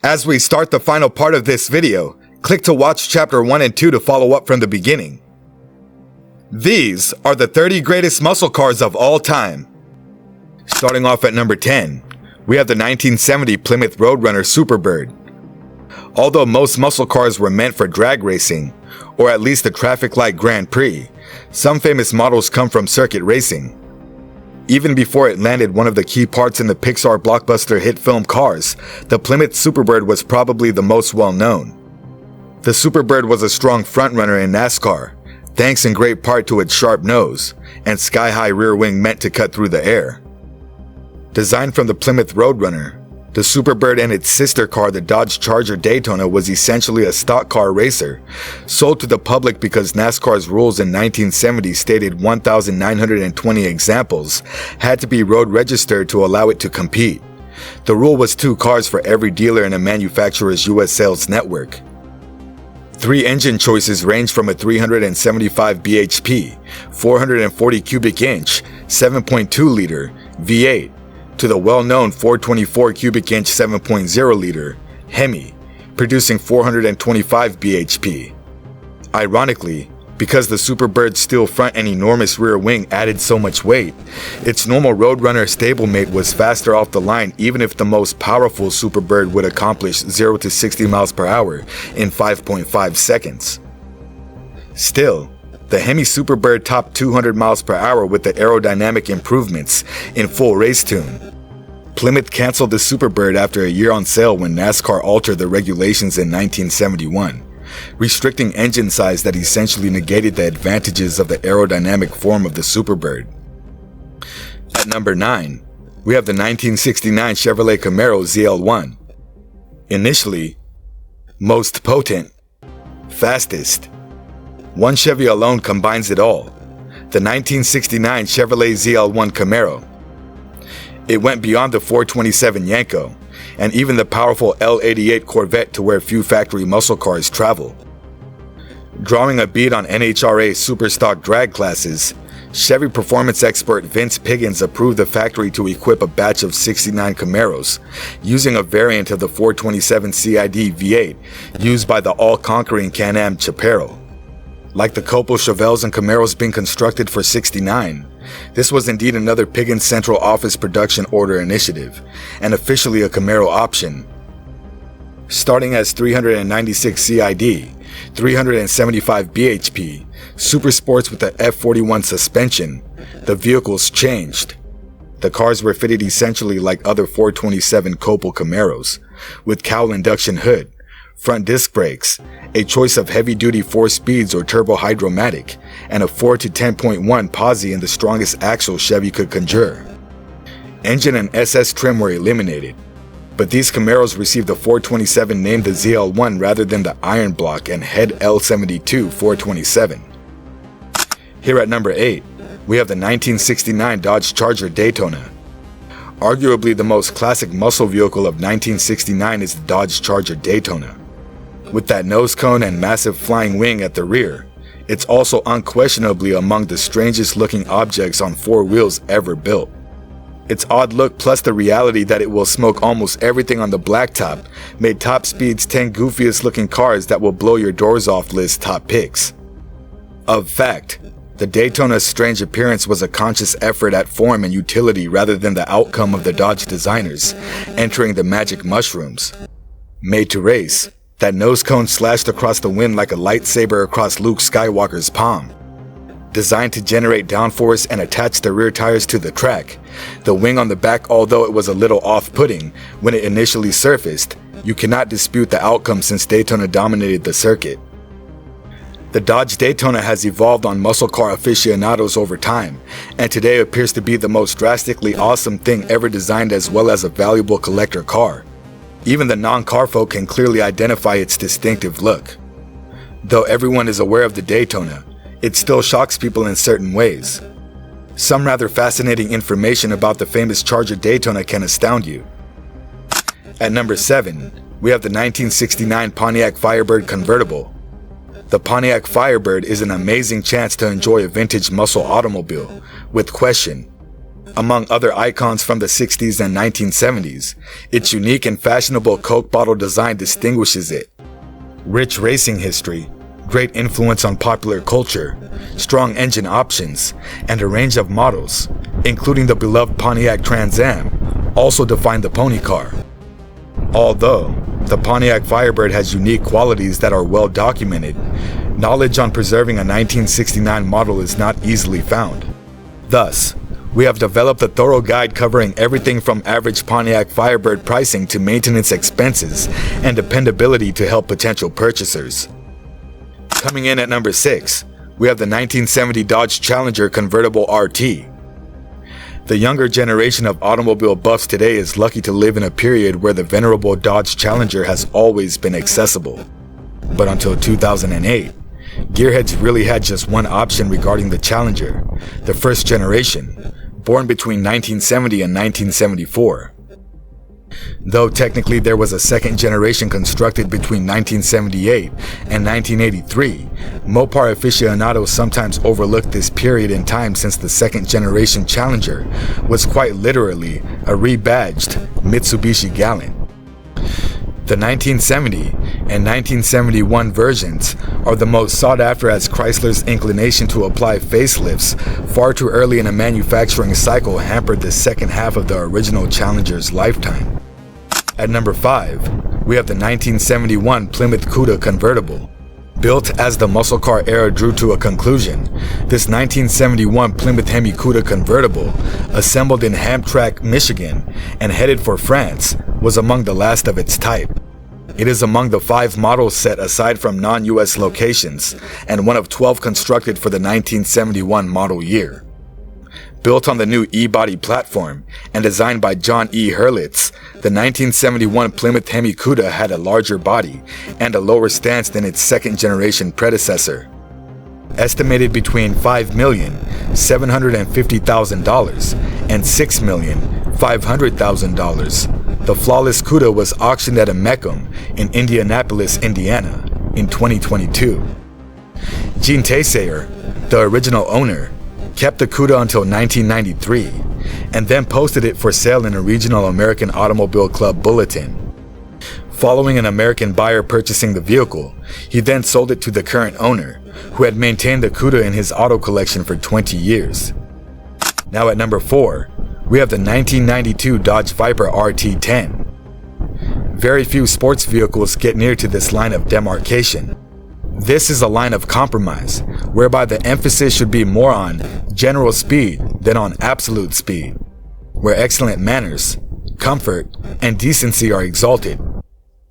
As we start the final part of this video, click to watch chapter 1 and 2 to follow up from the beginning. These are the 30 greatest muscle cars of all time. Starting off at number 10, we have the 1970 Plymouth Roadrunner Superbird. Although most muscle cars were meant for drag racing, or at least a traffic-light Grand Prix, some famous models come from circuit racing. Even before it landed one of the key parts in the Pixar blockbuster hit film Cars, the Plymouth Superbird was probably the most well-known. The Superbird was a strong frontrunner in NASCAR, thanks in great part to its sharp nose and sky-high rear wing meant to cut through the air. Designed from the Plymouth Roadrunner, the Superbird and its sister car, the Dodge Charger Daytona, was essentially a stock car racer, sold to the public because NASCAR's rules in 1970 stated 1,920 examples had to be road registered to allow it to compete. The rule was 2 cars for every dealer in a manufacturer's U.S. sales network. 3 engine choices range from a 375 bhp, 440 cubic inch, 7.2 liter V8 to the well-known 424 cubic inch 7.0 liter Hemi, producing 425 bhp. Ironically, because the Superbird's steel front and enormous rear wing added so much weight, its normal Roadrunner stablemate was faster off the line even if the most powerful Superbird would accomplish 0 to 60 miles per hour in 5.5 seconds. Still, the Hemi Superbird topped 200 miles per hour with the aerodynamic improvements in full race tune. Plymouth canceled the Superbird after a year on sale when NASCAR altered the regulations in 1971, restricting engine size that essentially negated the advantages of the aerodynamic form of the Superbird. At number 9, we have the 1969 Chevrolet Camaro ZL1. Initially, most potent, fastest. One Chevy alone combines it all, the 1969 Chevrolet ZL1 Camaro. It went beyond the 427 Yanko, and even the powerful L88 Corvette to where few factory muscle cars travel. Drawing a bead on NHRA Superstock drag classes, Chevy performance expert Vince Piggins approved the factory to equip a batch of 69 Camaros, using a variant of the 427 CID V8 used by the all-conquering Can-Am Chaparral. Like the Copel Chevelles and Camaros being constructed for 69, this was indeed another Piggins Central Office production order initiative, and officially a Camaro option. Starting as 396 CID, 375 bhp, super sports with the F41 suspension, the vehicles changed. The cars were fitted essentially like other 427 Copel Camaros, with cowl induction hood, front disc brakes, a choice of heavy-duty 4 speeds or turbo-hydromatic, and a 4 to 10.1 posi in the strongest axle Chevy could conjure. Engine and SS trim were eliminated, but these Camaros received the 427 named the ZL1 rather than the Iron Block and Head L72 427. Here at number 8, we have the 1969 Dodge Charger Daytona. Arguably the most classic muscle vehicle of 1969 is the Dodge Charger Daytona. With that nose cone and massive flying wing at the rear, it's also unquestionably among the strangest looking objects on 4 wheels ever built. Its odd look plus the reality that it will smoke almost everything on the blacktop made Top Speed's 10 goofiest looking cars that will blow your doors off list top picks. Of fact, the Daytona's strange appearance was a conscious effort at form and utility rather than the outcome of the Dodge designers entering the magic mushrooms. Made to race, that nose cone slashed across the wind like a lightsaber across Luke Skywalker's palm. Designed to generate downforce and attach the rear tires to the track, the wing on the back, although it was a little off-putting when it initially surfaced, you cannot dispute the outcome since Daytona dominated the circuit. The Dodge Daytona has evolved on muscle car aficionados over time, and today appears to be the most drastically awesome thing ever designed as well as a valuable collector car. Even the non-car folk can clearly identify its distinctive look. Though everyone is aware of the Daytona, it still shocks people in certain ways. Some rather fascinating information about the famous Charger Daytona can astound you. At number 7, we have the 1969 Pontiac Firebird convertible. The Pontiac Firebird is an amazing chance to enjoy a vintage muscle automobile, with question. Among other icons from the 60s and 1970s, its unique and fashionable Coke bottle design distinguishes it. Rich racing history, great influence on popular culture, strong engine options, and a range of models, including the beloved Pontiac Trans Am, also define the pony car. Although the Pontiac Firebird has unique qualities that are well documented, knowledge on preserving a 1969 model is not easily found. Thus, we have developed a thorough guide covering everything from average Pontiac Firebird pricing to maintenance expenses and dependability to help potential purchasers. Coming in at number 6, we have the 1970 Dodge Challenger Convertible RT. The younger generation of automobile buffs today is lucky to live in a period where the venerable Dodge Challenger has always been accessible. But until 2008, gearheads really had just one option regarding the Challenger, the first generation, born between 1970 and 1974. Though technically there was a second generation constructed between 1978 and 1983, Mopar aficionados sometimes overlook this period in time since the second generation Challenger was quite literally a rebadged Mitsubishi Galant. The 1970 and 1971 versions are the most sought after as Chrysler's inclination to apply facelifts far too early in a manufacturing cycle hampered the second half of the original Challenger's lifetime. At number 5, we have the 1971 Plymouth Cuda convertible. Built as the muscle car era drew to a conclusion, this 1971 Plymouth Hemi Cuda convertible, assembled in Hamtramck, Michigan, and headed for France, was among the last of its type. It is among the 5 models set aside from non-US locations, and one of 12 constructed for the 1971 model year. Built on the new E-body platform and designed by John E. Hurlitz, the 1971 Plymouth Hemi Cuda had a larger body and a lower stance than its second-generation predecessor. Estimated between $5,750,000 and $6,500,000, the flawless Cuda was auctioned at a Mecum in Indianapolis, Indiana, in 2022. Gene Tayseyer, the original owner, kept the Cuda until 1993, and then posted it for sale in a regional American Automobile Club bulletin. Following an American buyer purchasing the vehicle, he then sold it to the current owner, who had maintained the Cuda in his auto collection for 20 years. Now at number 4, we have the 1992 Dodge Viper RT10. Very few sports vehicles get near to this line of demarcation. This is a line of compromise, whereby the emphasis should be more on general speed than on absolute speed, where excellent manners, comfort, and decency are exalted.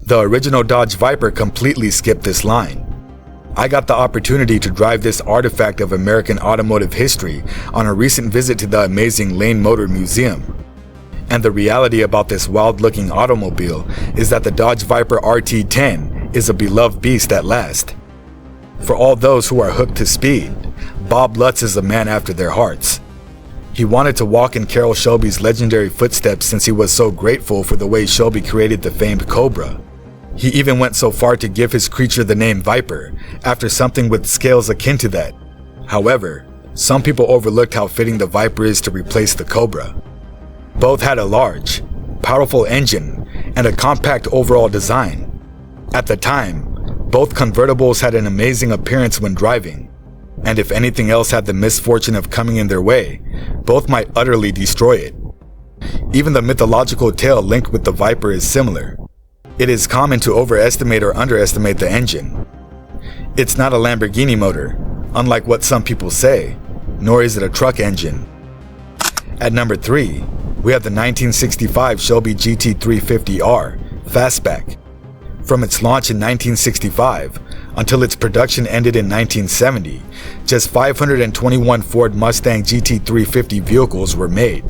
The original Dodge Viper completely skipped this line. I got the opportunity to drive this artifact of American automotive history on a recent visit to the amazing Lane Motor Museum. And the reality about this wild-looking automobile is that the Dodge Viper RT10 is a beloved beast at last. For all those who are hooked to speed, Bob Lutz is a man after their hearts. He wanted to walk in Carroll Shelby's legendary footsteps since he was so grateful for the way Shelby created the famed Cobra. He even went so far to give his creature the name Viper, after something with scales akin to that. However, some people overlooked how fitting the Viper is to replace the Cobra. Both had a large, powerful engine and a compact overall design. At the time, both convertibles had an amazing appearance when driving, and if anything else had the misfortune of coming in their way, both might utterly destroy it. Even the mythological tale linked with the Viper is similar. It is common to overestimate or underestimate the engine. It's not a Lamborghini motor, unlike what some people say, nor is it a truck engine. At number 3, we have the 1965 Shelby GT350R Fastback. From its launch in 1965 until its production ended in 1970, just 521 Ford Mustang GT350 vehicles were made.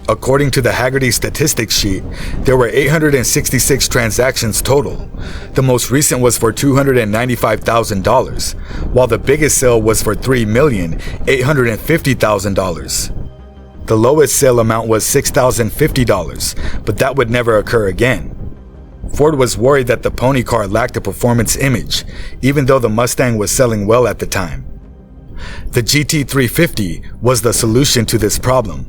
According to the Hagerty statistics sheet, there were 866 transactions total. The most recent was for $295,000, while the biggest sale was for $3,850,000. The lowest sale amount was $6,050, but that would never occur again. Ford was worried that the pony car lacked a performance image, even though the Mustang was selling well at the time. The GT350 was the solution to this problem.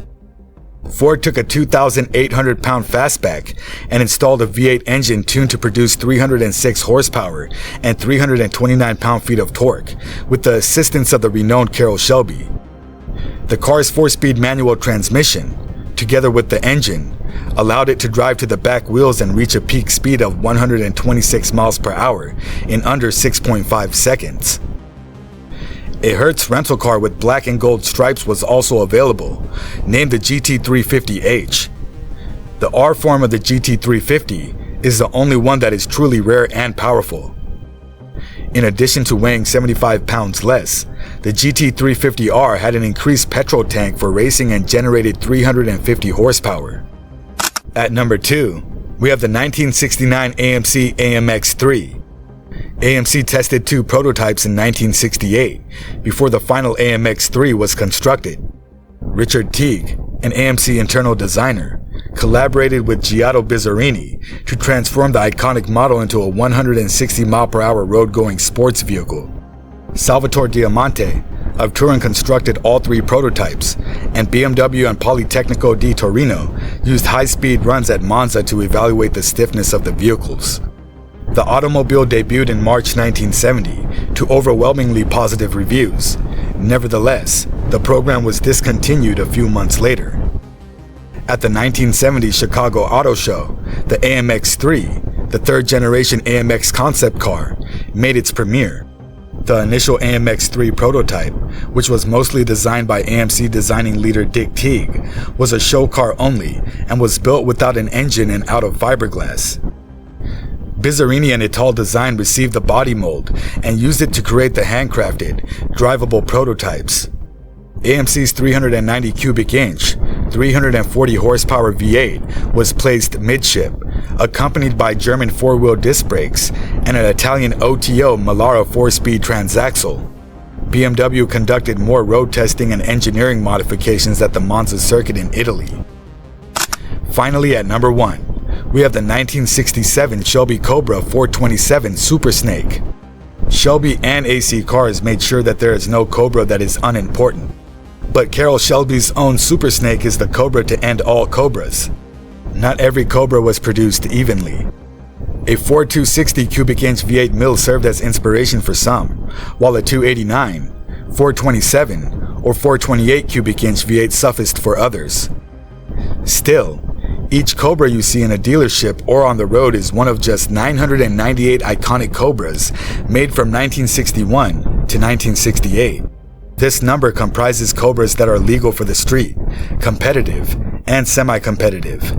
Ford took a 2,800-pound Fastback and installed a V8 engine tuned to produce 306 horsepower and 329 pound-feet of torque, with the assistance of the renowned Carroll Shelby. The car's 4-speed manual transmission, together with the engine, allowed it to drive to the back wheels and reach a peak speed of 126 miles per hour in under 6.5 seconds. A Hertz rental car with black and gold stripes was also available, named the GT350H. The R form of the GT350 is the only one that is truly rare and powerful. In addition to weighing 75 pounds less, the GT350R had an increased petrol tank for racing and generated 350 horsepower. At number 2, we have the 1969 AMC AMX3. AMC tested 2 prototypes in 1968 before the final AMX3 was constructed. Richard Teague, an AMC internal designer, collaborated with Giotto Bizzarini to transform the iconic model into a 160-mile-per-hour road-going sports vehicle. Salvatore Diamante of Turin constructed all 3 prototypes, and BMW and Politecnico di Torino used high-speed runs at Monza to evaluate the stiffness of the vehicles. The automobile debuted in March 1970 to overwhelmingly positive reviews. Nevertheless, the program was discontinued a few months later. At the 1970 Chicago Auto Show, the AMX3, the third-generation AMX concept car, made its premiere. The initial AMX3 prototype, which was mostly designed by AMC designing leader Dick Teague, was a show car only and was built without an engine and out of fiberglass. Bizzarini and Ital Design received the body mold and used it to create the handcrafted, drivable prototypes. AMC's 390 cubic inch, 340 horsepower V8 was placed midship, accompanied by German 4-wheel disc brakes and an Italian OTO Melara 4-speed transaxle. BMW conducted more road testing and engineering modifications at the Monza circuit in Italy. Finally, at number 1, we have the 1967 Shelby Cobra 427 Super Snake. Shelby and AC Cars made sure that there is no Cobra that is unimportant. But Carroll Shelby's own Super Snake is the Cobra to end all Cobras. Not every Cobra was produced evenly. A Ford 260 cubic inch V8 mill served as inspiration for some, while a 289, 427, or 428 cubic inch V8 sufficed for others. Still, each Cobra you see in a dealership or on the road is one of just 998 iconic Cobras made from 1961 to 1968. This number comprises Cobras that are legal for the street, competitive, and semi-competitive.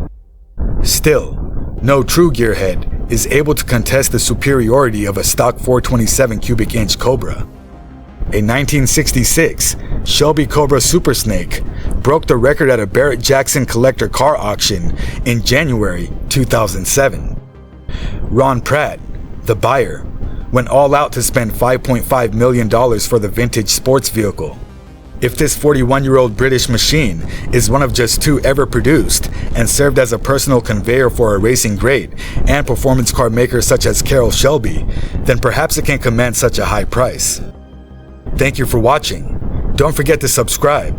Still, no true gearhead is able to contest the superiority of a stock 427 cubic inch Cobra. A 1966 Shelby Cobra Super Snake broke the record at a Barrett-Jackson collector car auction in January 2007. Ron Pratt, the buyer, went all out to spend $5.5 million for the vintage sports vehicle. If this 41-year-old British machine is one of just 2 ever produced and served as a personal conveyor for a racing great and performance car maker such as Carroll Shelby, then perhaps it can command such a high price. Thank you for watching. Don't forget to subscribe.